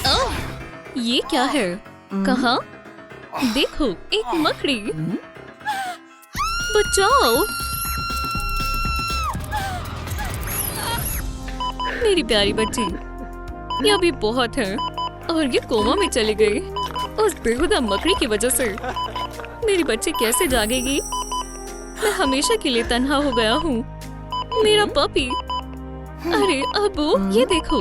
ओह, ये क्या है? कहाँ? देखो, एक मकड़ी। बचाओ! मेरी प्यारी बच्ची, ये अभी बहुत है और ये कोमा में चली गई उस बेहुदा मकड़ी की वजह से। मेरी बच्ची कैसे जागेगी? मैं हमेशा के लिए तन्हा हो गया हूँ। मेरा पपी। अरे अबू, ये देखो,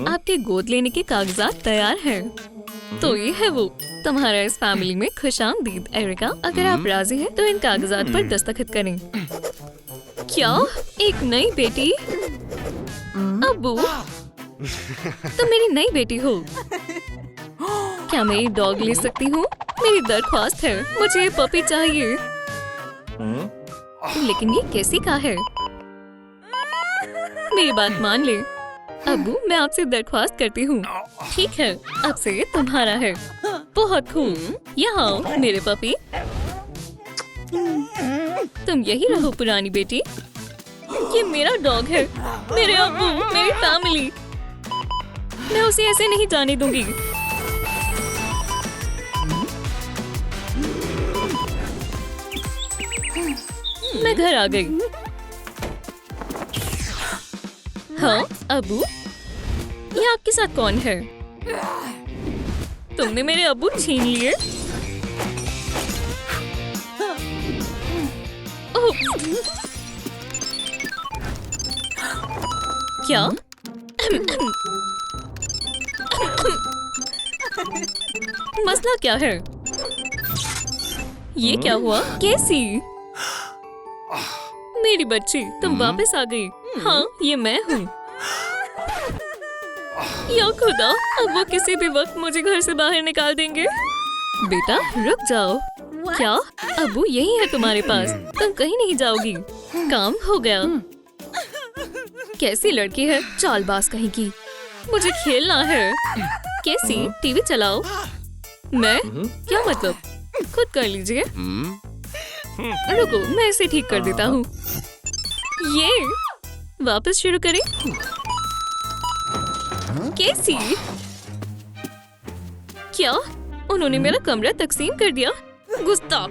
आपके गोद लेने के कागजात तैयार हैं। तो ये है वो, तुम्हारा इस फैमिली में खुशामदीद एरिका। अगर आप राजी हैं तो इन कागजात पर दस्तखत करें। क्या? एक नई बेटी? अबू, तुम मेरी नई बेटी हो। क्या मैं ये डॉग ले सकती हूँ? मेरी दरख्वास्त है, मुझे ये पपी चाहिए। लेकिन ये कैसी का है? मेरी बात मान ले। अबू, मैं आपसे दरख्वास्त करती हूँ। ठीक है, अब से ये तुम्हारा है। बहुत खूब। यहाँ आओ मेरे पपी। तुम यही रहो पुरानी बेटी। ये मेरा डॉग है, मेरे अबू, मेरी फैमिली। मैं उसे ऐसे नहीं जाने दूंगी। मैं घर आ गई। हाँ अबू, ये आपके साथ कौन है? तुमने मेरे अबू छीन लिए। ओह, क्या? मसला क्या है? ये क्या हुआ? कैसी? मेरी बच्ची, तुम वापस आ गई। हाँ, ये मैं हूँ। या खुदा, अब वो किसी भी वक्त मुझे घर से बाहर निकाल देंगे। बेटा रुक जाओ। क्या? अबू यही है तुम्हारे पास, तुम कहीं नहीं जाओगी। काम हो गया। कैसी लड़की है, चालबाज कहीं की। मुझे खेलना है। कैसी? टीवी चलाओ। मैं? क्या मतलब? खुद कर लीजिए। रुको, मैं इसे ठीक कर देता हूँ। ये वापस शुरू करें। कैसी? क्या? उन्होंने मेरा कमरा तकसीम कर दिया। गुस्ताख।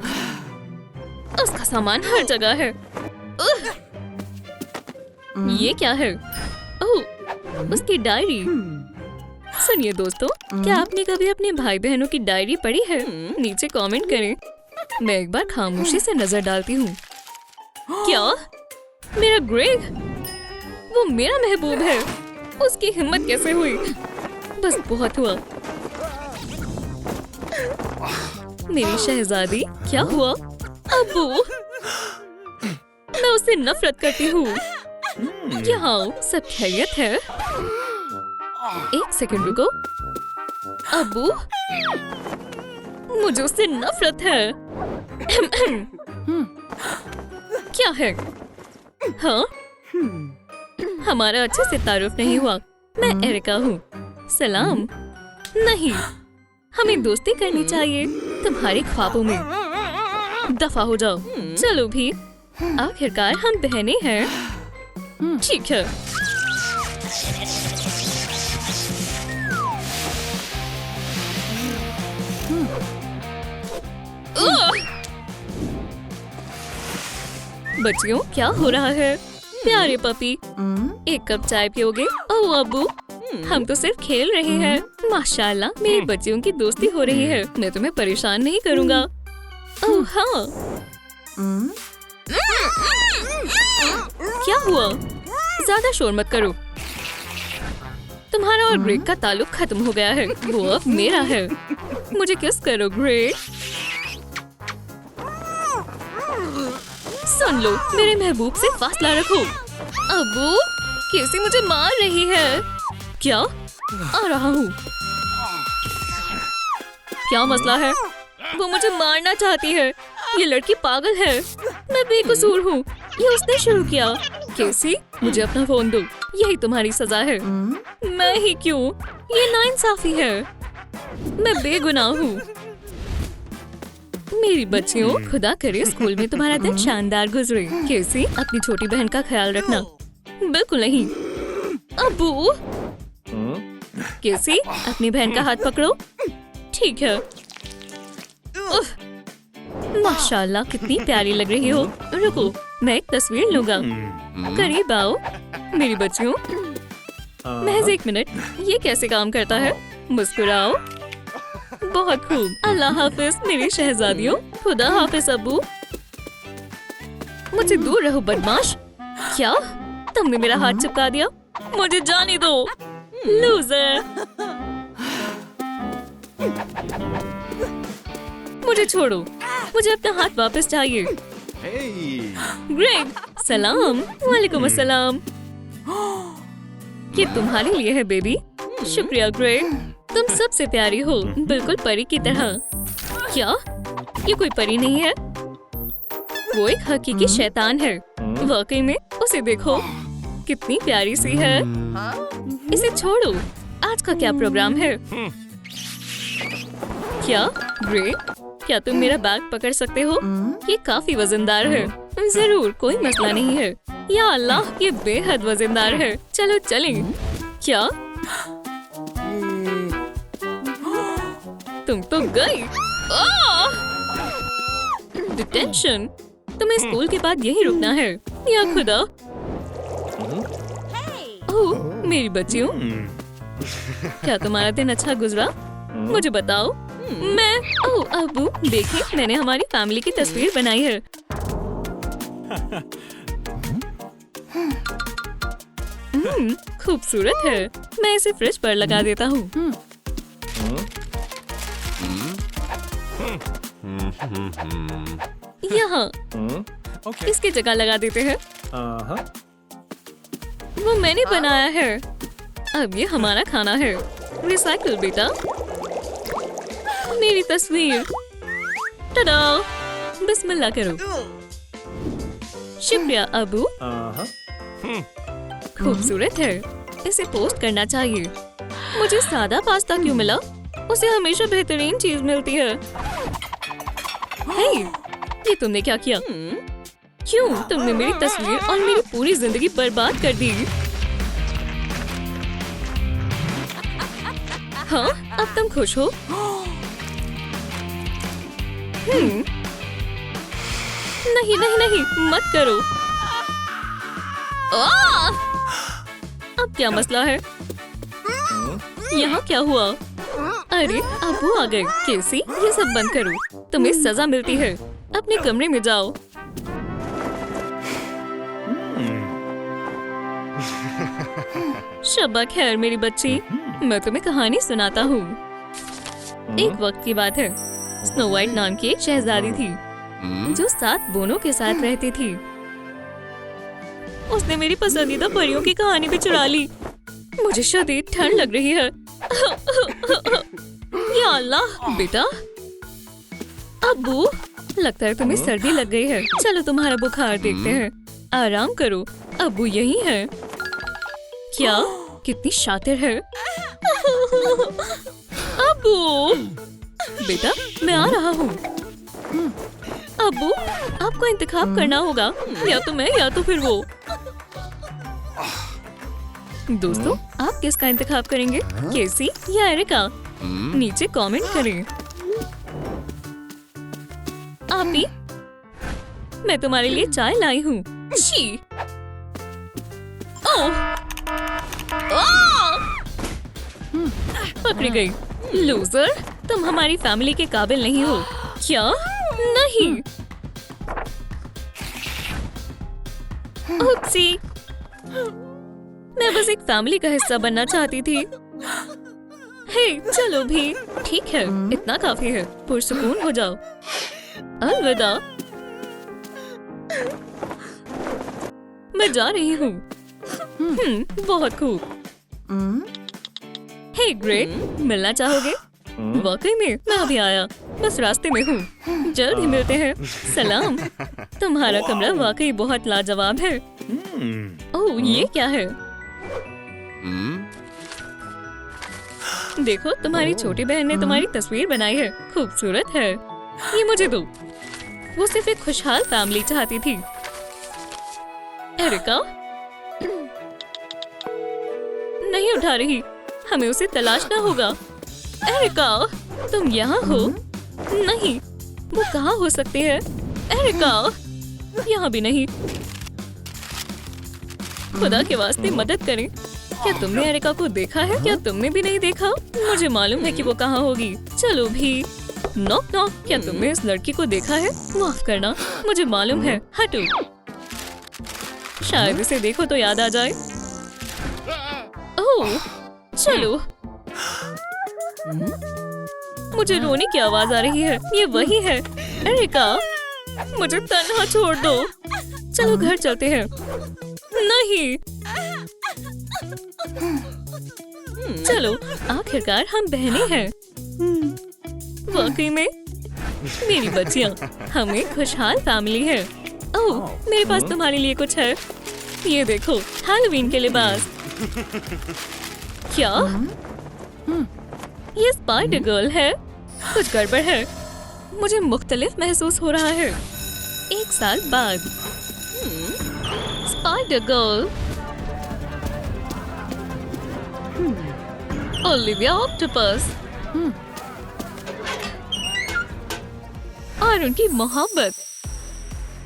उसका सामान हर जगह है। ये क्या है? ओह, उसकी डायरी। सुनिए दोस्तों, क्या आपने कभी अपने भाई बहनों की डायरी पढ़ी है? नीचे कमेंट करें। मैं एक बार खामोशी से नजर डालती हूँ। क्या? मेरा ग्रेग? वो मेरा महबूब है। उसकी हिम्मत कैसे हुई? बस बहुत हुआ। मेरी शहजादी, क्या हुआ? अबू, मैं उससे नफरत करती हूँ। यहाँ सब खैरियत है? एक सेकंड रुको। अबू, मुझे उससे नफरत है। क्या है? हाँ, हमारा अच्छे से तारुफ नहीं हुआ। मैं एरिका हूँ। सलाम। नहीं, हमें दोस्ती करनी चाहिए। तुम्हारे ख्वाबों में दफा हो जाओ। चलो भी, आखिरकार हम बहनें हैं। ठीक है। बच्चियों, क्या हो रहा है? प्यारे पपी, एक कप चाय पियोगे? ओह अबू, हम तो सिर्फ खेल रहे हैं। माशाल्लाह, मेरी बच्चियों की दोस्ती हो रही है। मैं तुम्हें परेशान नहीं करूँगा। ओह हाँ। क्या हुआ? ज्यादा शोर मत करो। तुम्हारा और ग्रेग का ताल्लुक खत्म हो गया है। वो अब मेरा है। मुझे किस करो ग्रेग। सुन लो, मेरे महबूब से फासला रखो। अबू, कैसी मुझे मार रही है? क्या? आ रहा हूँ। क्या मसला है? वो मुझे मारना चाहती है। ये लड़की पागल है। मैं बेकसूर हूँ। ये उसने शुरू किया। कैसी? मुझे अपना फोन दो। यही तुम्हारी सजा है। मैं ही क्यों? ये नाइंसाफी है। मैं बेगुनाह हूँ। मेरी बच्चियों, खुदा करे स्कूल में तुम्हारा दिन शानदार गुजरे। कैसी? अपनी छोटी बहन का ख्याल रखना। बिल्कुल नहीं। अबू कैसी? अपनी बहन का हाथ पकड़ो। ठीक है। उफ, माशाल्लाह कितनी प्यारी लग रही हो। रुको, मैं एक तस्वीर लूंगा। करीब आओ मेरी बच्चियों। महज 1 मिनट, ये कैसे काम करता है? मुस्कुराओ। बहुत खूब। अल्लाह हाफिज मेरी शहजादियों। खुदा हाफिज अब्बू। मुझसे दूर रहो बदमाश। क्या तुमने मेरा हाथ चिपका दिया? मुझे जाने दो लूजर। मुझे छोड़ो, मुझे अपना हाथ वापस चाहिए। ग्रेग सलाम। वालेकुम अस्सलाम। ये तुम्हारे लिए है बेबी। शुक्रिया ग्रेग, तुम सबसे प्यारी हो, बिल्कुल परी की तरह। क्या ये कोई परी नहीं है? वो एक हकीकी शैतान है। वाकई में उसे देखो, कितनी प्यारी सी है। इसे छोड़ो। आज का क्या प्रोग्राम है? क्या ग्रे, क्या तुम मेरा बैग पकड़ सकते हो? ये काफी वजनदार है। जरूर, कोई मसला नहीं है। या अल्लाह, ये बेहद वजनदार है। चलो चलें। क्या तुम तो गई? डिटेंशन। तुम्हें स्कूल के बाद यही रुकना है। या खुदा। ओह मेरी बच्चियों, क्या तुम्हारा दिन अच्छा गुजरा? मुझे बताओ। मैं ओह अबू, देखिए मैंने हमारी फैमिली की तस्वीर बनाई है। खूबसूरत है। मैं इसे फ्रिज पर लगा देता हूँ। यहाँ इसकी जगह लगा देते हैं। वो मैंने बनाया है। अब ये हमारा खाना है। रिसाइकिल बेटा। मेरी तस्वीर। टडा! बिस्मिल्लाह करो। शुक्रिया अबू। खूबसूरत है। इसे पोस्ट करना चाहिए। मुझे सादा पास्ता क्यों मिला? उसे हमेशा बेहतरीन चीज मिलती है। हे, ये तुमने क्या किया? क्यों तुमने मेरी तस्वीर और मेरी पूरी जिंदगी बर्बाद कर दी? हाँ, अब तुम खुश हो? नहीं नहीं नहीं, मत करो। अब क्या मसला है? यहाँ क्या हुआ? अरे अबू आ गए। कैसी? ये सब बंद करो, तुम्हें सजा मिलती है। अपने कमरे में जाओ। शब्बा खैर मेरी बच्ची, मैं तुम्हें कहानी सुनाता हूँ। एक वक्त की बात है। स्नो वाइट नाम की एक शहजादी थी जो 7 बोनों के साथ रहती थी। उसने मेरी पसंदीदा परियों की कहानी भी चुरा ली। मुझे शदीद ठंड लग रही है। या अल्लाह बेटा। अब्बू, लगता है तुम्हें सर्दी लग गई है। चलो तुम्हारा बुखार देखते हैं। आराम करो, अब्बू यही है। क्या? कितनी शातिर है। अब्बू बेटा, मैं आ रहा हूँ। अब्बू, आपको इंतखाब करना होगा, या तो मैं या तो फिर वो। दोस्तों, आप किसका इंतखाब करेंगे? केसी या एरिका? नीचे कमेंट करें। आपी, मैं तुम्हारे लिए चाय लाई हूँ। छी! ओह! पकड़ी गई। लूजर, तुम हमारी फैमिली के काबिल नहीं हो। क्या? नहीं। उपसी, मैं बस एक फैमिली का हिस्सा बनना चाहती थी। हे, चलो भी। ठीक है, इतना काफी है। पुरसुकून हो जाओ। अलविदा। मैं जा रही हूँ। बहुत खूब। हे ग्रेग, मिलना चाहोगे? वाकई में, मैं अभी आया, बस रास्ते में हूँ। जल्द ही मिलते हैं। सलाम। तुम्हारा कमरा वाकई बहुत लाजवाब है। ओह, ये क्या है? देखो, तुम्हारी छोटी बहन ने तुम्हारी तस्वीर बनाई है। खूबसूरत है। ये मुझे दो। वो सिर्फ एक खुशहाल फैमिली चाहती थी। एरिका, नहीं उठा रही। हमें उसे तलाशना होगा। एरिका, तुम यहाँ हो? नहीं, वो कहाँ हो सकती है? एरिका, यहाँ भी नहीं। खुदा के वास्ते मदद करें। क्या तुमने एरिका को देखा है? क्या तुमने भी नहीं देखा? मुझे मालूम है कि वो कहाँ होगी। चलो भी। नॉक नॉक, क्या तुमने इस लड़की को देखा है? माफ करना, मुझे मालूम है। हटो। शायद इसे देखो तो याद आ जाए। ओह, चलो। मुझे रोने की आवाज आ रही है। ये वही है। एरिका, मुझे तन्हा छोड़ दो। चलो घर चलते हैं। नहीं। चलो, आखिरकार हम बहनें हैं। वाकई में मेरी बच्चियां, हम एक खुशहाल फैमिली है। ओह, मेरे पास तुम्हारे लिए कुछ है। ये देखो, हैलोवीन के लिबास। क्या ये स्पाइडर गर्ल है? कुछ गड़बड़ है। मुझे मुख्तलिफ महसूस हो रहा है। 1 साल बाद स्पाइडर गर्ल, ओलिविया ऑक्टोपस और उनकी मोहब्बत।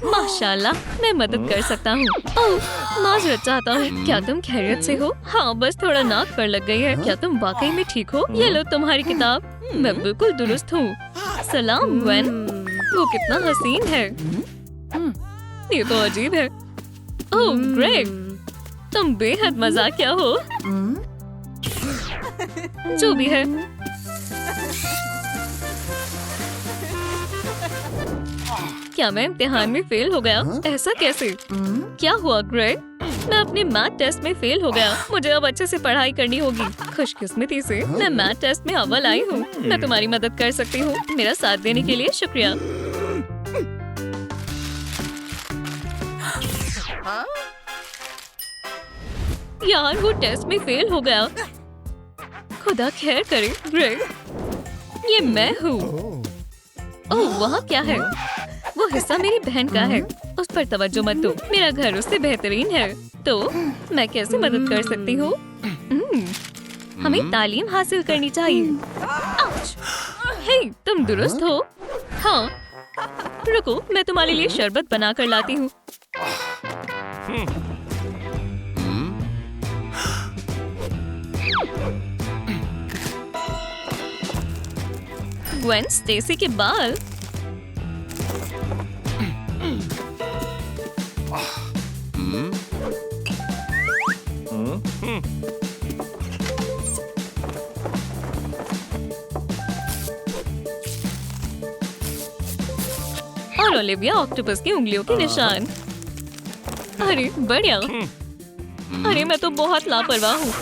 माशाल्लाह, मैं मदद कर सकता हूँ। ओह, माजरत चाहता हूँ। क्या तुम खैरियत से हो? हाँ, बस थोड़ा नाक पर लग गई है। क्या तुम वाकई में ठीक हो? ये लो तुम्हारी किताब। मैं बिल्कुल दुरुस्त हूँ। सलाम ग्वेन। वो कितना हसीन है। ये तो अजीब है। ओह ग्रेग, तुम बेहद मजाकिया हो। जो भी है। क्या मैं इम्तिहान में फेल हो गया? ऐसा कैसे? क्या हुआ ग्रेग? मैं अपने मैथ टेस्ट में फेल हो गया। मुझे अब अच्छे से पढ़ाई करनी होगी। खुशकिस्मती से मैं मैथ टेस्ट में अव्वल आई हूँ। मैं तुम्हारी मदद कर सकती हूँ। मेरा साथ देने के लिए शुक्रिया। यार, वो टेस्ट में फेल हो गया। खुदा खैर करे ग्रेग। ये मैं हूँ। ओह, वहाँ क्या है? वो हिस्सा मेरी बहन का है। उस पर तवज्जो मत दो। मेरा घर उससे बेहतरीन है। तो मैं कैसे मदद कर सकती हूँ? हमें तालीम हासिल करनी चाहिए। आउच! हे, तुम दुरुस्त हो? हाँ। रुको, मैं तुम्हारे लिए शरबत बना कर लाती हूँ। ग्वेन स्टेसी के बाल। और ओलिविया ऑक्टोपस की उंगलियों के निशान। अरे बढ़िया। अरे मैं तो बहुत लापरवाह हूँ।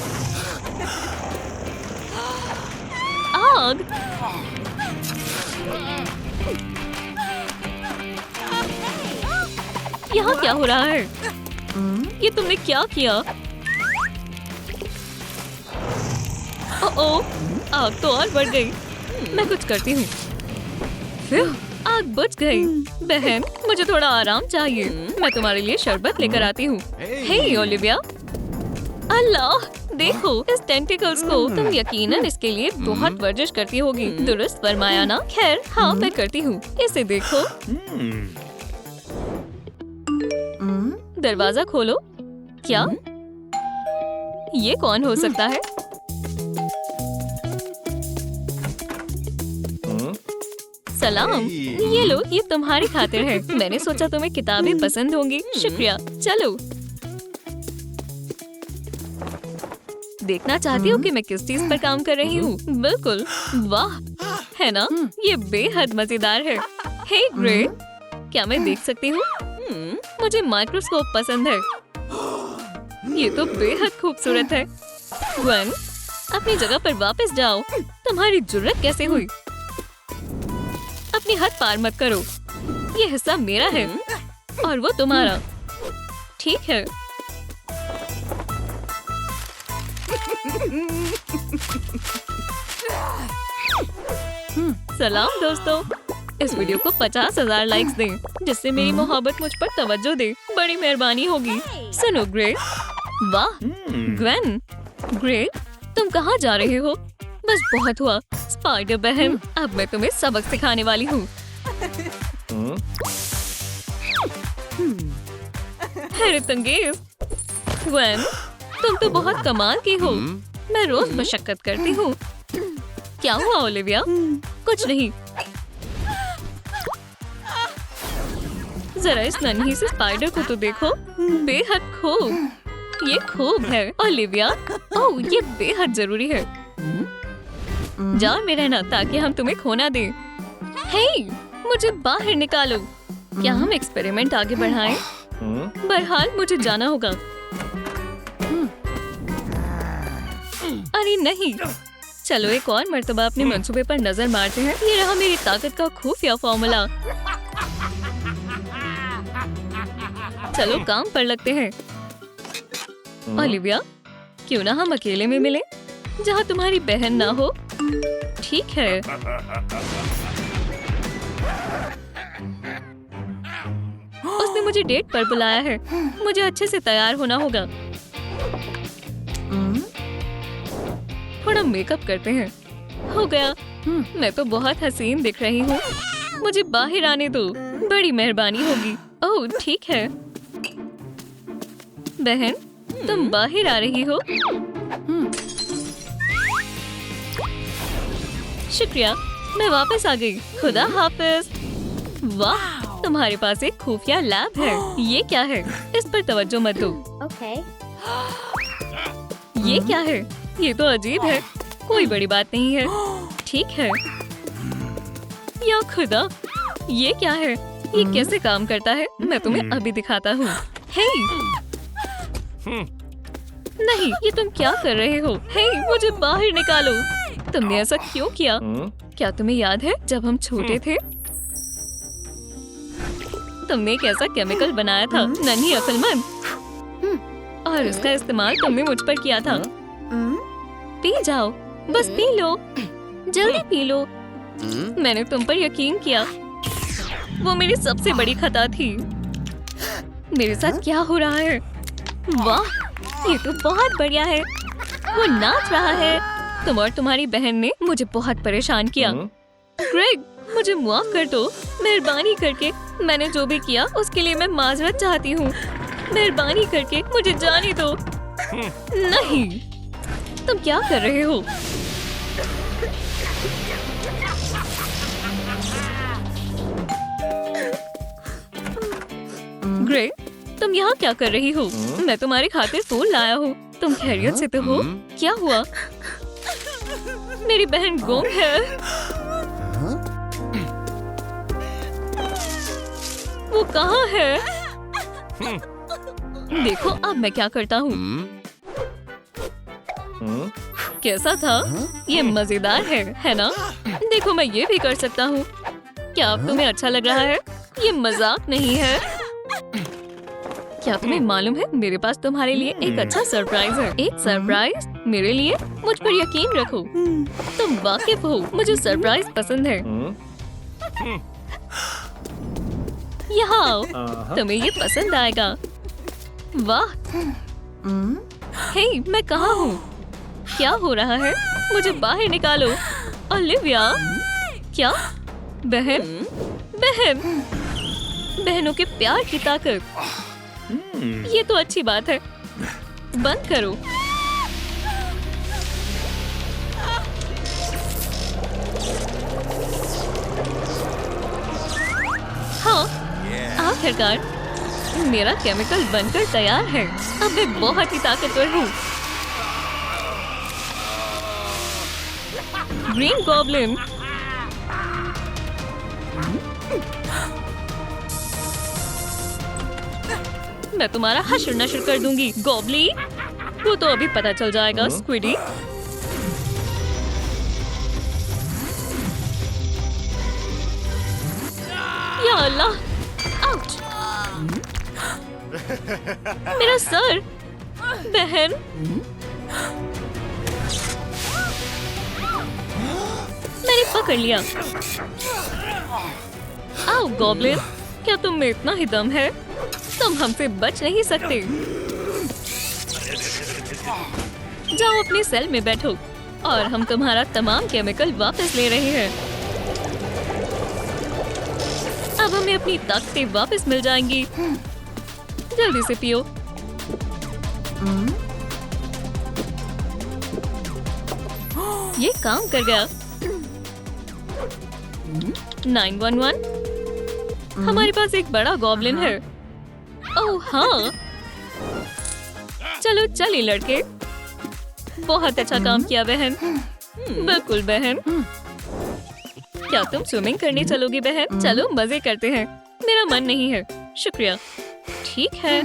आग! यहाँ क्या हो रहा है? ये तुमने क्या किया? ओह, आग तो और बढ़ गई। मैं कुछ करती हूँ। आग बुझ गई। बहन, मुझे थोड़ा आराम चाहिए। मैं तुम्हारे लिए शरबत लेकर आती हूँ। हे ओलिविया। अल्लाह, देखो इस टेंटिकल्स को। तुम यकीनन इसके लिए बहुत वर्जिश करती होगी। दुरुस्त फरमाया ना? खैर, हाँ मैं करती हूँ। इसे देखो। दरवाजा खोलो। क्या? ये कौन हो सकता है? सलाम। ये लो, ये तुम्हारी खातिर है। मैंने सोचा तुम्हें किताबें पसंद होंगी। शुक्रिया। चलो। देखना चाहती हो कि मैं किस चीज पर काम कर रही हूँ? बिल्कुल। वाह, है ना? ये बेहद मजेदार है। हे ग्रेग, क्या मैं देख सकती हूँ? मुझे माइक्रोस्कोप पसंद है। ये तो बेहद खूबसूरत है। ग्वेन, अपनी जगह पर वापस जाओ। तुम्हारी जुर्रत कैसे हुई? अपनी हद पार मत करो। ये हिस्सा मेरा है और वो तुम्हारा। ठीक है। सलाम दोस्तों। इस वीडियो को 50,000 लाइक्स दें, जिससे मेरी मोहब्बत मुझ पर तवज्जो दे। बड़ी मेहरबानी होगी। सुनो ग्रेग। वाह ग्वेन, ग्रेग, तुम कहाँ जा रहे हो? बस बहुत हुआ स्पाइडर बहन, अब मैं तुम्हें सबक सिखाने वाली हूँ। हैरत अंगेज। ग्वेन, तुम तो बहुत कमाल की हो। मैं रोज मशक्कत करती हूँ। क्या हुआ ओलिविया? कुछ नहीं। जरा इस नन्ही से स्पाइडर को तो देखो, बेहद खूब। ये खूब है ओलिविया। ओह, ये बेहद जरूरी है। जाओ में रहना ताकि हम तुम्हें खो ना दें। हे, मुझे बाहर निकालो। क्या हम एक्सपेरिमेंट आगे बढ़ाएं? बहरहाल मुझे जाना होगा। अरे नहीं, चलो एक और मर्तबा अपने मंसूबे पर नजर मारते हैं। ये रहा मेरी ताकत का खुफिया फॉर्मूला। चलो काम पर लगते हैं। ओलिविया, क्यों ना हम अकेले में मिलें, जहाँ तुम्हारी बहन ना हो? ठीक है। उसने मुझे डेट पर बुलाया है। मुझे अच्छे से तैयार होना होगा। थोड़ा मेकअप करते हैं। हो गया। मैं तो बहुत हसीन दिख रही हूँ। मुझे बाहर आने दो, बड़ी मेहरबानी होगी। ओह ठीक है। बहन, तुम बाहर आ रही हो? शुक्रिया, मैं वापस आ गई। खुदा हाफिज। वाह, तुम्हारे पास एक खुफिया लैब है। ये क्या है? इस पर तवज्जो मत दो। Okay. ये क्या है? ये तो अजीब है। कोई बड़ी बात नहीं है। ठीक है। या खुदा, ये क्या है? ये कैसे काम करता है? मैं तुम्हें अभी दिखाता हूँ। हे! नहीं, ये तुम क्या कर रहे हो? हे, मुझे बाहर निकालो। तुमने ऐसा क्यों किया? क्या तुम्हें याद है जब हम छोटे थे? तुमने एक ऐसा केमिकल बनाया था, नन्ही अक्लमंद, और उसका इस्तेमाल तुमने मुझ पर किया था। पी जाओ, बस पी लो, जल्दी पी लो। मैंने तुम पर यकीन किया। वो मेरी सबसे बड़ी खता थी। मेरे साथ क्या हो रहा है? वाह, ये तो बहुत बढ़िया है। वो नाच रहा है। तुम और तुम्हारी बहन ने मुझे बहुत परेशान किया। ग्रेग, मुझे माफ कर दो। मेहरबानी करके, मैंने जो भी किया उसके लिए मैं माजरत चाहती हूँ। मेहरबानी करके मुझे जाने दो। नहीं, तुम क्या कर रहे हो? ग्रेग, तुम यहाँ क्या कर रही हो? मैं तुम्हारी खातिर फूल लाया हूँ। तुम खैरियत से तो हो? क्या हुआ? मेरी बहन गुम है। वो कहाँ है? देखो अब मैं क्या करता हूँ। कैसा था? ये मजेदार है ना? देखो मैं ये भी कर सकता हूँ। क्या अब तुम्हें अच्छा लग रहा है? ये मजाक नहीं है। क्या तुम्हें मालूम है, मेरे पास तुम्हारे लिए एक अच्छा सरप्राइज है। एक सरप्राइज मेरे लिए? मुझ पर यकीन रखो। तुम वाकिफ हो, मुझे सरप्राइज पसंद है। यहाँ आओ, तुम्हें ये पसंद आएगा। वाह। हे, मैं कहाँ हूँ? क्या हो रहा है? मुझे बाहर निकालो। ओलिविया, क्या? बहन, बहन, बहनों के प्यार की ताकत। ये तो अच्छी बात है। बंद करो। हाँ, आखिरकार मेरा केमिकल बनकर तैयार है। अब मैं बहुत ही ताकतवर हूँ। ग्रीन गॉब्लिन, मैं तुम्हारा हश्र नश्र कर दूंगी। गॉबली, वो तो अभी पता चल जाएगा। स्क्विडी, या अल्लाह, आउच! मेरा सर। बहन, मैंने पकड़ लिया। आओ गॉब्लिन, क्या तुम में इतना ही दम है? तुम हमसे बच नहीं सकते। जाओ अपने सेल में बैठो और हम तुम्हारा तमाम केमिकल वापस ले रहे हैं। अब हमें अपनी ताकतें वापस मिल जाएंगी। जल्दी से पियो। ये काम कर गया। 911। हमारे पास एक बड़ा गॉब्लिन है। ओह हाँ, चलो चलिए लड़के। बहुत अच्छा काम किया बहन। बिल्कुल बहन। क्या तुम स्विमिंग करने चलोगी बहन? चलो मजे करते हैं। मेरा मन नहीं है, शुक्रिया। ठीक है।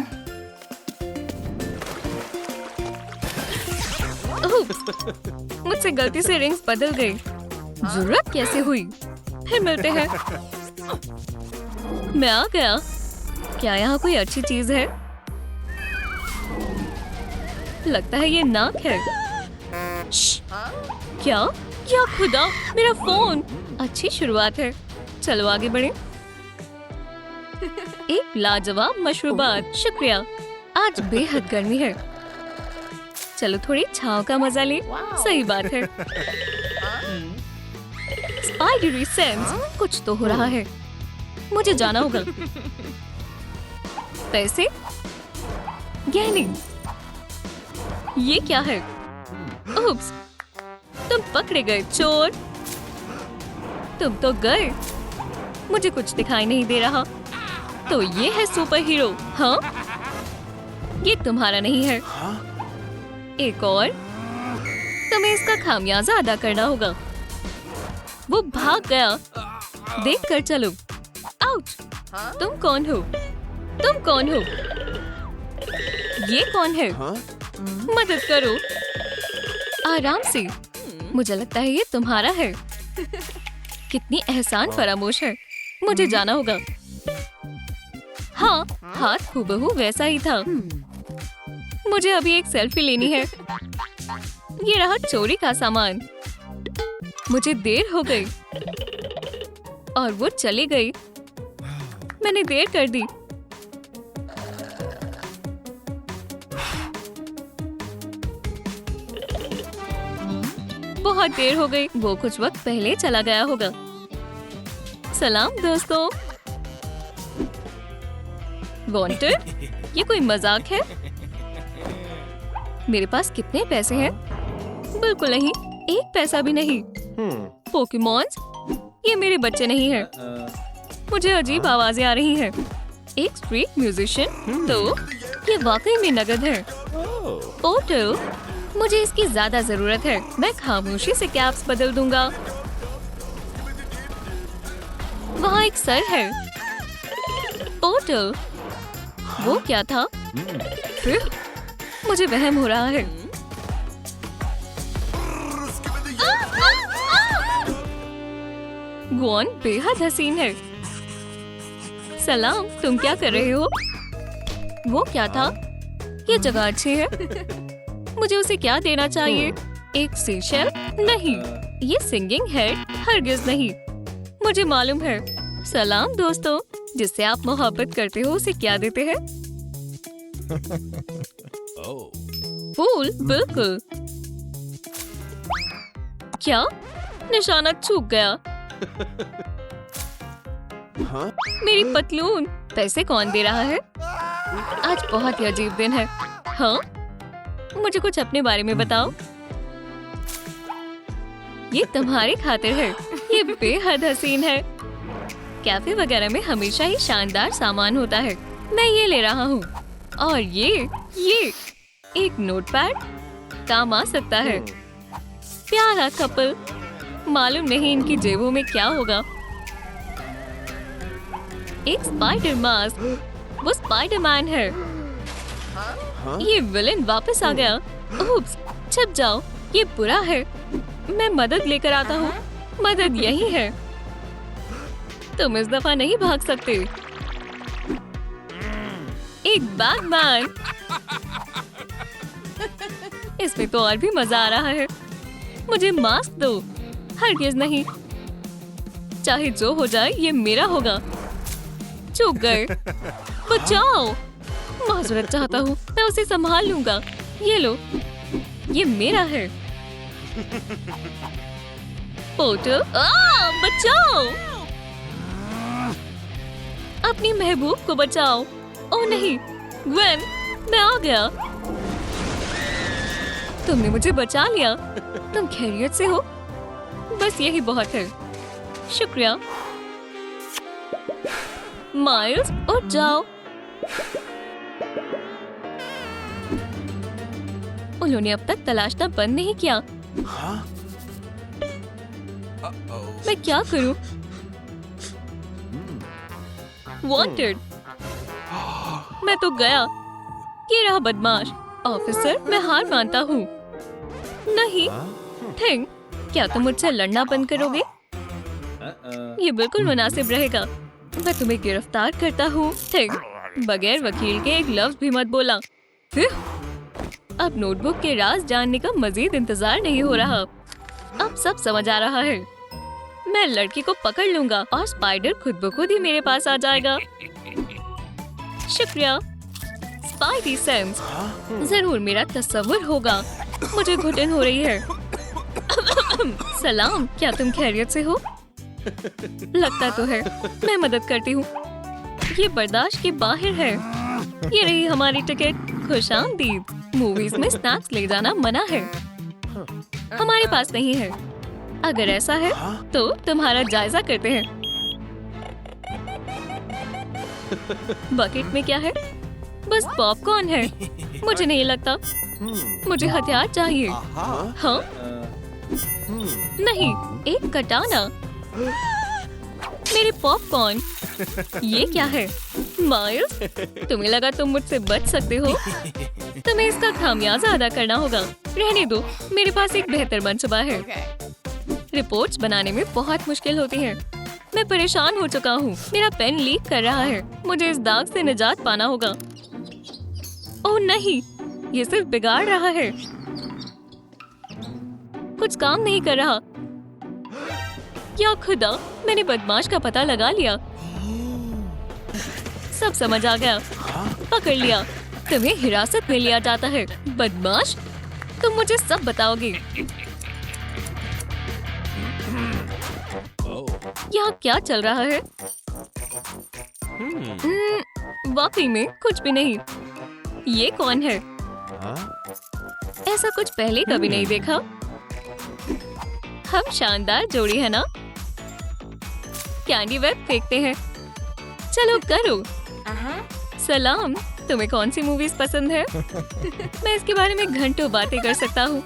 मुझसे गलती से रिंग्स बदल गई। जरूरत कैसे हुई? फिर मिलते हैं। मैं आ गया। क्या यहाँ कोई अच्छी चीज है? लगता है ये नाक है। क्या? क्या खुदा, मेरा फोन। अच्छी शुरुआत है। चलो आगे बढ़े। एक लाजवाब मशरूबात। शुक्रिया। आज बेहद गर्मी है। चलो थोड़ी छांव का मजा ले। सही बात है। स्पाइडरी सेंस। कुछ तो हो रहा है। मुझे जाना होगा। पैसे? गहने? ये क्या है? उप्स, तुम पकड़े गए चोर। तुम तो गए। मुझे कुछ दिखाई नहीं दे रहा। तो ये है सुपर हीरो। हाँ, ये तुम्हारा नहीं है। एक और। तुम्हें इसका खामियाजा अदा करना होगा। वो भाग गया। देख कर चलो। आउच! तुम कौन हो? तुम कौन हो? ये कौन है? मदद करो। आराम से। मुझे लगता है ये तुम्हारा है। कितनी एहसान फरामोश है। मुझे जाना होगा। हाँ, हाथ हूबहू वैसा ही था। मुझे अभी एक सेल्फी लेनी है। ये रहा चोरी का सामान। मुझे देर हो गई और वो चली गई। मैंने देर कर दी। बहुत देर हो गई। वो कुछ वक्त पहले चला गया होगा। सलाम दोस्तों। वांटेड? ये कोई मजाक है? मेरे पास कितने पैसे हैं? बिल्कुल नहीं, एक पैसा भी नहीं। पोकेमॉन्स? ये मेरे बच्चे नहीं हैं। मुझे अजीब आवाजें आ रही हैं। एक स्ट्रीट म्यूजिशियन? तो ये वाकई में नगद है। ओटो, मुझे इसकी ज्यादा जरूरत है। मैं खामोशी से कैप्स बदल दूंगा। वहाँ एक सर है। ओटो, वो क्या था? फिर मुझे वहम हो रहा है। ग्वान बेहद हसीन है। सलाम, तुम क्या कर रहे हो? वो क्या था? ये जगह अच्छी है। मुझे उसे क्या देना चाहिए? एक सीशेल? नहीं, ये सिंगिंग हेड? हरगिज नहीं। मुझे मालूम है। सलाम दोस्तों, जिससे आप मोहब्बत करते हो उसे क्या देते हैं? फूल? बिल्कुल। क्या? निशाना चूक गया। मेरी पतलून। पैसे कौन दे रहा है? आज बहुत ही अजीब दिन है। हाँ, मुझे कुछ अपने बारे में बताओ। ये तुम्हारी खातिर है। ये बेहद हसीन है। कैफे वगैरह में हमेशा ही शानदार सामान होता है। मैं ये ले रहा हूँ। और ये एक नोटपैड काम आ सकता है। प्यारा कपल। मालूम नहीं इनकी जेबों में क्या होगा। एक स्पाइडर मास्क। वो स्पाइडरमैन है। ये विलेन वापस आ गया। उप्स, छिप जाओ। ये बुरा है। मैं मदद लेकर आता हूँ। मदद यही है। तुम इस दफा नहीं भाग सकते। एक बैटमैन। इसमें तो और भी मजा आ रहा है। मुझे मास्क दो। हरगिज नहीं। चाहे जो हो जाए ये मेरा होगा। चूक गए। बचाओ। माजरत चाहता हूँ। मैं उसे संभाल लूंगा। ये लो। ये मेरा है। पोर्टर, बचाओ! अपनी महबूब को बचाओ। ओह नहीं, ग्वेन, मैं आ गया। तुमने मुझे बचा लिया। तुम खैरियत से हो? बस यही बहुत है। शुक्रिया। माइल्स, उठ जाओ। उन्होंने अब तक तलाशना बंद नहीं किया। मैं क्या करूं? वांटेड। मैं तो गया। ये रहा बदमाश। ऑफिसर, मैं हार मानता हूँ। नहीं, थिंक, क्या तुम मुझसे लड़ना बंद करोगे? ये बिल्कुल मुनासिब रहेगा। मैं तुम्हें गिरफ्तार करता हूँ। थिंक, बगैर वकील के एक लफ्ज भी मत बोला। अब नोटबुक के राज जानने का मजीद इंतजार नहीं हो रहा। अब सब समझ आ रहा है। मैं लड़की को पकड़ लूंगा और स्पाइडर खुद ब खुद ही मेरे पास आ जाएगा। शुक्रिया। Spidey sense. जरूर मेरा तस्वुर होगा। मुझे घुटन हो रही है। सलाम, क्या तुम खैरियत से हो? लगता तो है। मैं मदद करती हूँ। ये बर्दाश्त के बाहर है। ये रही हमारी टिकट। खुशामदीद। मूवीज में स्नैक्स ले जाना मना है। हमारे पास नहीं है। अगर ऐसा है तो तुम्हारा जायजा करते हैं। बकेट में क्या है? बस पॉपकॉर्न है। मुझे नहीं लगता। मुझे हथियार चाहिए। हाँ? नहीं, एक कटाना। मेरे पॉपकॉर्न। ये क्या है? माइल्स, तुम्हें लगा तुम मुझसे बच सकते हो? तुम्हें इसका खामियाजा अदा करना होगा। रहने दो, मेरे पास एक बेहतर मंसूबा है। रिपोर्ट्स बनाने में बहुत मुश्किल होती है। मैं परेशान हो चुका हूँ। मेरा पेन लीक कर रहा है। मुझे इस दाग से निजात पाना होगा। ओह नहीं, ये सिर्फ बिगाड़ रहा है। कुछ काम नहीं कर रहा। या खुदा, मैंने बदमाश का पता लगा लिया। सब समझ आ गया। पकड़ लिया। तुम्हें हिरासत में लिया जाता है। बदमाश, तुम मुझे सब बताओगे। यहाँ क्या चल रहा है? वाकई में कुछ भी नहीं। ये कौन है? ऐसा कुछ पहले कभी नहीं देखा। हम शानदार जोड़ी है ना? कैंडी वेब फेंकते हैं। चलो करो। सलाम, तुम्हें कौन सी मूवीज पसंद है? मैं इसके बारे में घंटों बातें कर सकता हूँ।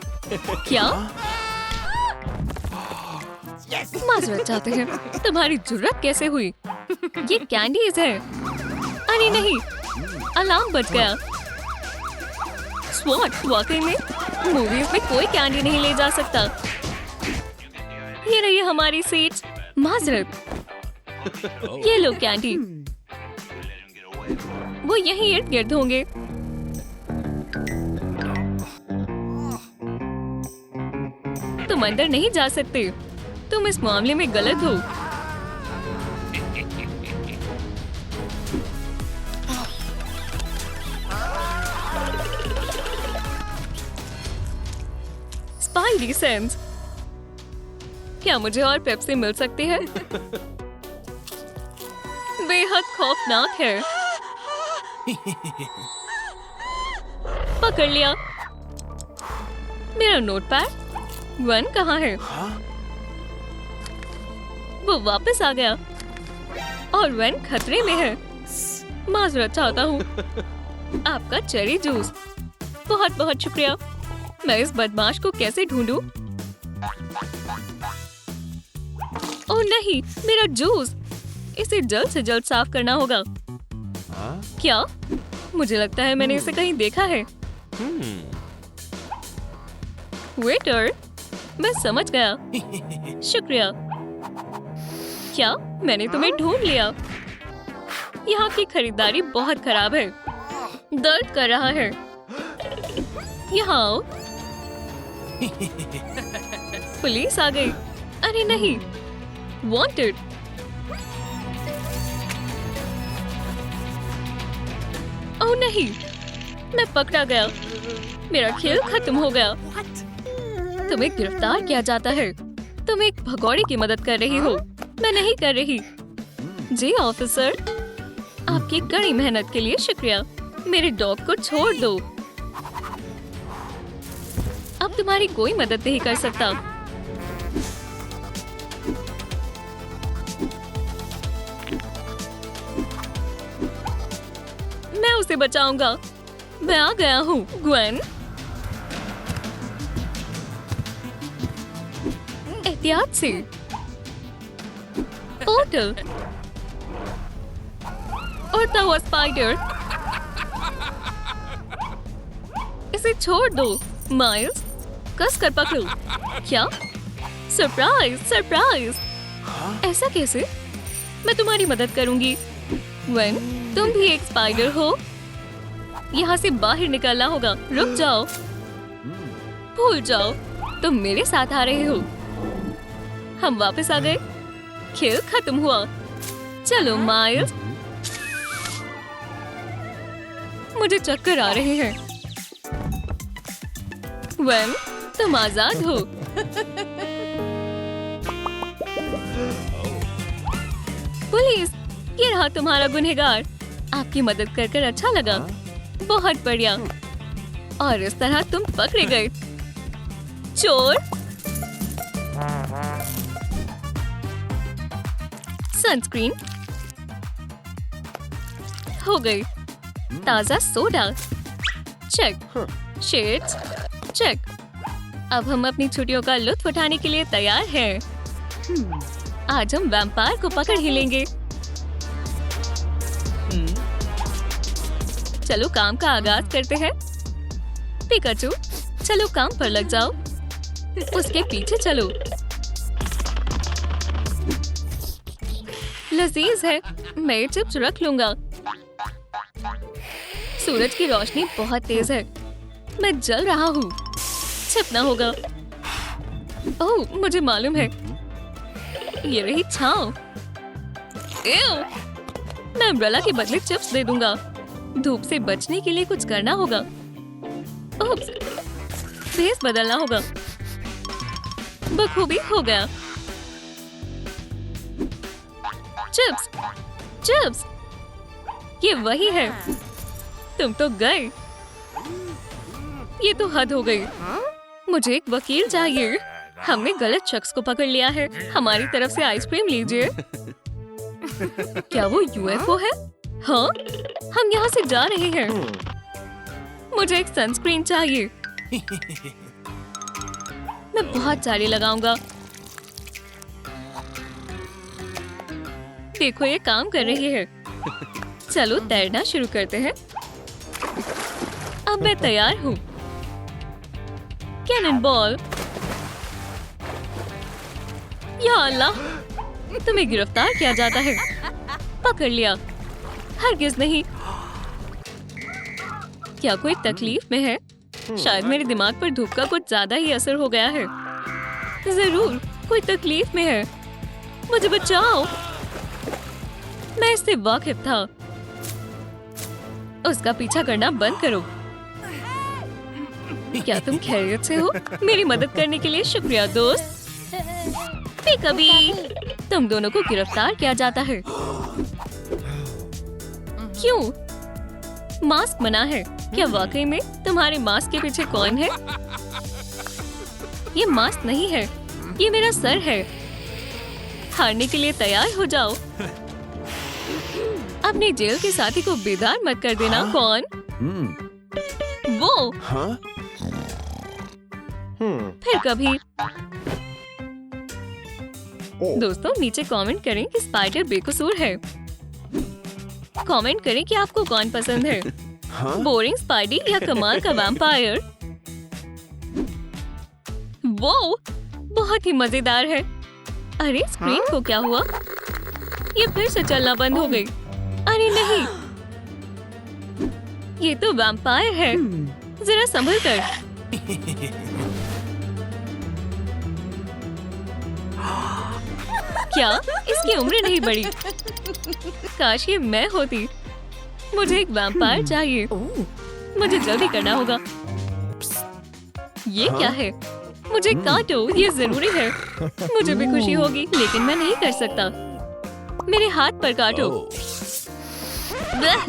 क्या? माजरत चाहते हैं। तुम्हारी जुर्रत कैसे हुई? ये कैंडीज है। अरे नहीं, अलार्म बज गया। स्वॉट, वाकई में मूवीज में कोई कैंडी नहीं ले जा सकता। ये रही हमारी सीट्स। माजरत। ये लो कैंडी। वो यहीं इर्द गिर्द होंगे। तुम अंदर नहीं जा सकते। तुम इस मामले में गलत हो। Spidey sense. क्या मुझे और पेप्सी मिल सकती है? बेहद खौफनाक है। पकड़ लिया। मेरा नोटपैड। वन कहाँ है? वो वापस आ गया और वन खतरे में है। माजरत चाहता हूँ। आपका चेरी जूस। बहुत बहुत शुक्रिया। मैं इस बदमाश को कैसे ढूंढूं? ओह नहीं, मेरा जूस। इसे जल्द से जल्द साफ करना होगा। क्या? मुझे लगता है मैंने इसे कहीं देखा है। वेटर, मैं समझ गया। शुक्रिया। क्या? मैंने तुम्हें ढूंढ लिया। यहाँ की खरीदारी बहुत खराब है। दर्द कर रहा है। यहाँ आओ। पुलिस आ गई। अरे नहीं, वांटेड। ओह नहीं, मैं पकड़ा गया। मेरा खेल खत्म हो गया। तुम्हें गिरफ्तार किया जाता है। तुम एक भगोड़े की मदद कर रही हो। मैं नहीं कर रही। जी ऑफिसर, आपकी कड़ी मेहनत के लिए शुक्रिया। मेरे डॉग को छोड़ दो। अब तुम्हारी कोई मदद नहीं कर सकता। मैं उसे बचाऊंगा। मैं आ गया हूँ, ग्वेन। एहतियात से। पोर्टल। उड़ता हुआ स्पाइडर। इसे छोड़ दो, माइल्स। कस कर पकड़ो। क्या? Surprise, surprise. ऐसा कैसे? मैं तुम्हारी मदद करूंगी। ग्वेन, तुम भी एक स्पाइडर हो। यहाँ से बाहर निकलना होगा। रुक जाओ। भूल जाओ, तुम मेरे साथ आ रहे हो। हम वापस आ गए। खेल खत्म हुआ। चलो माइल्स। मुझे चक्कर आ रहे हैं। ग्वेन, तुम आजाद हो। पुलिस, ये रहा तुम्हारा गुनहगार। आपकी मदद कर अच्छा लगा। बहुत बढ़िया। और इस तरह तुम पकड़े गए। चोर। सनस्क्रीन हो गई। ताजा सोडा चेक। Shades check. अब हम अपनी छुट्टियों का लुत्फ उठाने के लिए तैयार हैं। आज हम वैम्पायर को पकड़ ही लेंगे। चलो काम का आगाज करते हैं। पिकाचू, चलो काम पर लग जाओ। उसके पीछे चलो। लजीज है। मैं ये चिप्स रख लूंगा। सूरज की रोशनी बहुत तेज है। मैं जल रहा हूँ। छिपना होगा। ओह, मुझे मालूम है। ये रही छांव। मैं अम्ब्रेला के बदले चिप्स दे दूंगा। धूप से बचने के लिए कुछ करना होगा। ओप्स, फेस बदलना होगा। बखूबी हो गया। Chips, chips. ये वही है। तुम तो गए। ये तो हद हो गई। मुझे एक वकील चाहिए। हमने गलत शख्स को पकड़ लिया है। हमारी तरफ से आइसक्रीम लीजिए। क्या वो यूएफओ है? हाँ, हम यहाँ से जा रहे हैं। मुझे एक सनस्क्रीन चाहिए। मैं बहुत सारी लगाऊंगा। देखो, ये काम कर रही है। चलो तैरना शुरू करते हैं। अब मैं तैयार हूँ। Cannon ball. या अल्लाह, तुम्हें गिरफ्तार किया जाता है। पकड़ लिया। हरगिज नहीं। क्या कोई तकलीफ में है? शायद मेरे दिमाग पर धूप का कुछ ज्यादा ही असर हो गया है। जरूर कोई तकलीफ में है। मुझे बचाओ। मैं इससे वाकिफ था। उसका पीछा करना बंद करो। क्या तुम खैरियत से हो? मेरी मदद करने के लिए शुक्रिया दोस्त। कभी तुम दोनों को गिरफ्तार किया जाता है। क्यों? मास्क मना है। क्या वाकई में तुम्हारे मास्क के पीछे कौन है? ये मास्क नहीं है, ये मेरा सर है। हारने के लिए तैयार हो जाओ। अपने जेल के साथी को बेदार मत कर देना। कौन? वो। फिर कभी। दोस्तों, नीचे कमेंट करें कि स्पाइडर बेकसूर है। कमेंट करें कि आपको कौन पसंद है, बोरिंग स्पाइडी या कमाल का वैम्पायर। वो बहुत ही मजेदार है। अरे स्क्रीन को क्या हुआ? ये फिर से चलना बंद हो गई। अरे नहीं, ये तो वैम्पायर है। जरा संभल कर। क्या इसकी उम्र नहीं बढ़ी? काश ये मैं होती। मुझे एक वैम्पायर चाहिए। मुझे जल्दी करना होगा। ये क्या है? मुझे काटो, ये जरूरी है। मुझे भी खुशी होगी, लेकिन मैं नहीं कर सकता। मेरे हाथ पर काटो। ब्लह!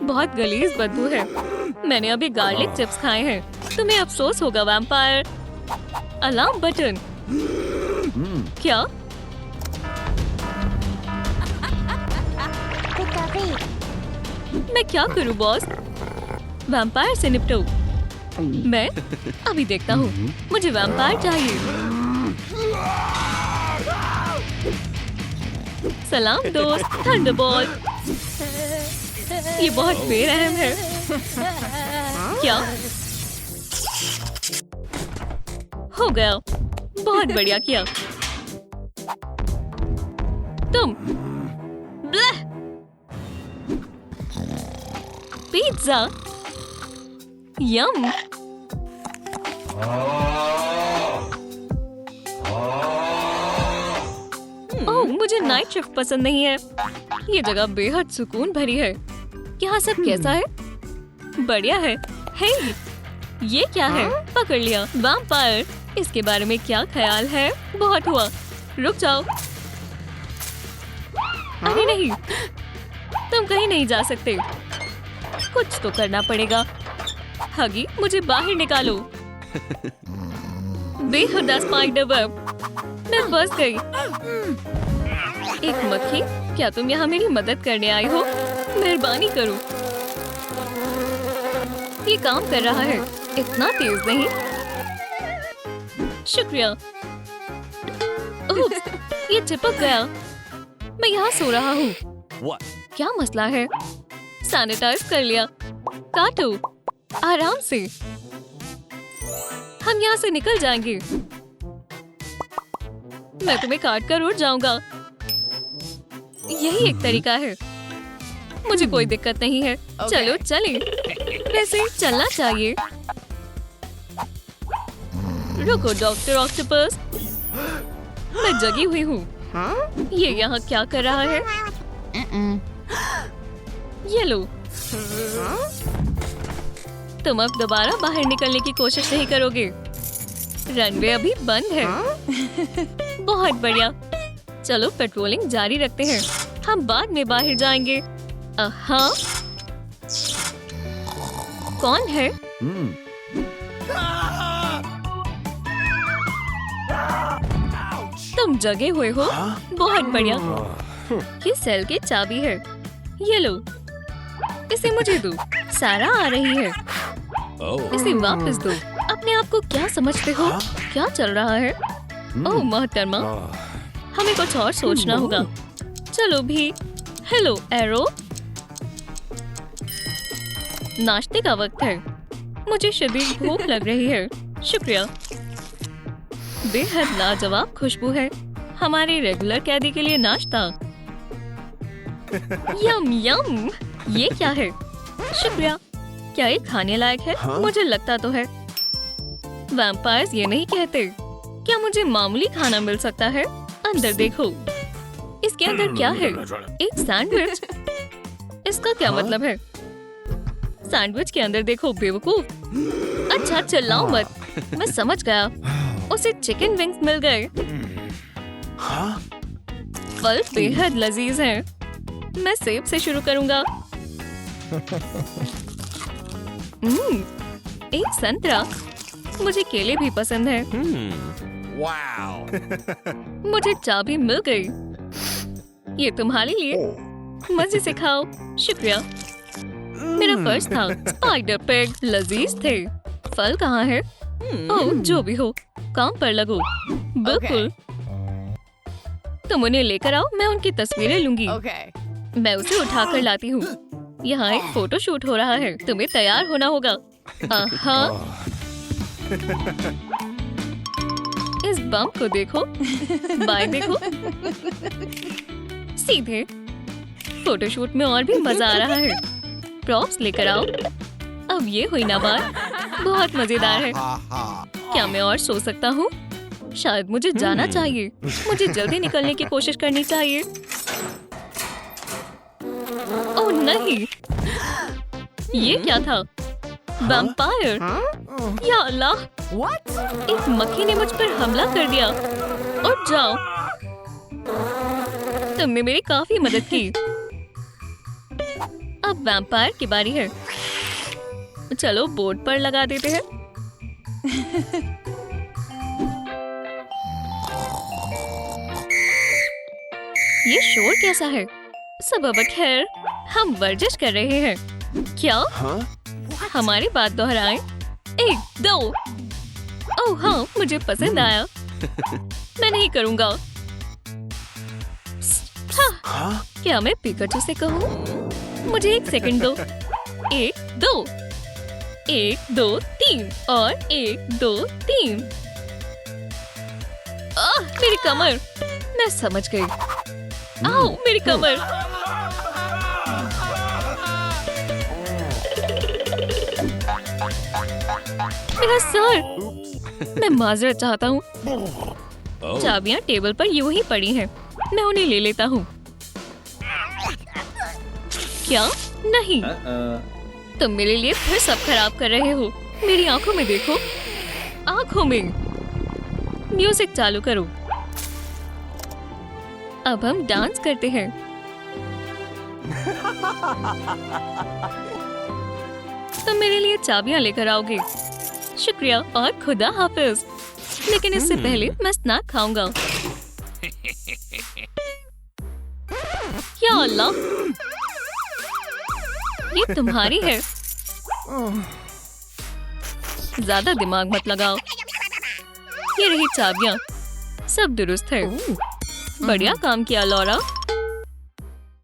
बहुत गलीज बदबू है। मैंने अभी गार्लिक चिप्स खाए हैं। तुम्हें अफसोस होगा वैम्पायर। Alarm button. क्या? मैं क्या करूं बॉस? वैम्पायर से निपटो। मैं अभी देखता हूँ। मुझे वैम्पायर चाहिए। सलाम दोस्त, थंडरबोल्ट। ये बहुत बेरहम है। क्या हो गया? बहुत बढ़िया किया तुम। ब्लह! पिज्जा, यम। ओह, मुझे नाइट शिफ्ट पसंद नहीं है। ये जगह बेहद सुकून भरी है। यहाँ सब कैसा है? बढ़िया है। हे, ये क्या है? पकड़ लिया। वैम्पायर, इसके बारे में क्या ख्याल है? बहुत हुआ। रुक जाओ। अरे नहीं, तुम कहीं नहीं जा सकते। कुछ तो करना पड़ेगा। हगी, मुझे बाहर निकालो। बेहुदा स्पाइडर वेब। मैं फंस गई। एक मक्खी, क्या तुम यहाँ मेरी मदद करने आई हो? मेहरबानी करो। ये काम कर रहा है। इतना तेज नहीं। शुक्रिया। उप्स, ये चिपक गया। मैं यहाँ सो रहा हूँ। क्या मसला है? सैनिटाइज कर लिया। काटो आराम से। हम यहाँ से निकल जाएंगे। मैं तुम्हें काट कर उड़ जाऊंगा। यही एक तरीका है। मुझे कोई दिक्कत नहीं है। चलो चलें। वैसे चलना चाहिए। रुको डॉक्टर ऑक्टोपस, मैं जगी हुई हूँ। ये यहाँ क्या कर रहा है? ये लो। तुम अब दोबारा बाहर निकलने की कोशिश नहीं करोगे। रनवे अभी बंद है। बहुत बढ़िया। चलो पेट्रोलिंग जारी रखते हैं। हम बाद में बाहर जाएंगे। हाँ, कौन है? तुम जगे हुए हो? बहुत बढ़िया। ये सेल की चाबी है। ये लो, इसे मुझे दो। सारा आ रही है। इसे वापस दो। अपने आप को क्या समझते हो? क्या चल रहा है? ओह मोहतरमा, हमें कुछ और सोचना होगा। चलो भी। हेलो एरो, नाश्ते का वक्त है। मुझे शदीद भूख लग रही है। शुक्रिया। बेहद लाजवाब खुशबू है। हमारे रेगुलर कैदी के लिए नाश्ता। यम यम। ये क्या है? शुक्रिया। क्या ये खाने लायक है? मुझे लगता तो है। वैम्पायर्स ये नहीं कहते। क्या मुझे मामूली खाना मिल सकता है? अंदर देखो। इसके अंदर क्या है? एक सैंडविच। इसका क्या मतलब है? सैंडविच के अंदर देखो बेवकूफ। अच्छा चिल्लाओ मत। मैं समझ गया। उसे चिकन विंग्स मिल गए। फल बेहद लजीज हैं। मैं सेब से शुरू करूंगा। एक संतरा। मुझे केले भी पसंद है। मुझे चाबी मिल गई। ये तुम्हारे लिए। मजे से खाओ। शुक्रिया। मेरा फर्ज था। स्पाइडर पिग लजीज थे। फल कहाँ है? ओह, जो भी हो, काम पर लगो। बिल्कुल। तुम उन्हें लेकर आओ, मैं उनकी तस्वीरें लूंगी। मैं उसे उठाकर लाती हूँ। यहाँ एक फोटो शूट हो रहा है। तुम्हें तैयार होना होगा। हाँ। इस बम्प को देखो। बाएं देखो। सीधे। फोटोशूट में और भी मजा आ रहा है। प्रॉप्स लेकर आओ। अब ये हुई ना बात। बहुत मजेदार है। क्या मैं और सो सकता हूँ? शायद मुझे जाना चाहिए। मुझे जल्दी निकलने की कोशिश करनी चाहिए। ओह नहीं, ये क्या था? वैम्पायर। या अल्लाह, एक मक्खी ने मुझ पर हमला कर दिया। उठ जाओ, तुमने मेरी काफी मदद की। अब वैम्पायर की बारी है। चलो बोर्ड पर लगा देते हैं। ये शोर कैसा है? सब खैर, हम वर्जिश कर रहे हैं। क्या? हमारी बात दोहराएं। 1 2। ओह हाँ, मुझे पसंद आया। मैं नहीं करूँगा। हाँ, क्या मैं पिकाचू से कहूँ? मुझे 1 सेकंड दो। 1 2 1 2 3 और 1 2 3। मेरी कमर। मैं समझ गई। आओ, मेरी कमर। मेरा सर। मैं माजरत चाहता हूँ। चाबियाँ टेबल पर यूं ही पड़ी हैं। मैं उन्हें ले लेता हूँ। क्या? नहीं, तुम मेरे लिए फिर सब खराब कर रहे हो। मेरी आंखों में देखो। आंखों में। म्यूजिक चालू करो। अब हम डांस करते हैं। तुम मेरे लिए चाबियां लेकर आओगे। शुक्रिया और खुदा हाफिज। लेकिन इससे पहले मैं स्नैक खाऊंगा। या अल्लाह, ये तुम्हारी है। ज्यादा दिमाग मत लगाओ। ये रही चाबियां। सब दुरुस्त है। बढ़िया काम किया लॉरा।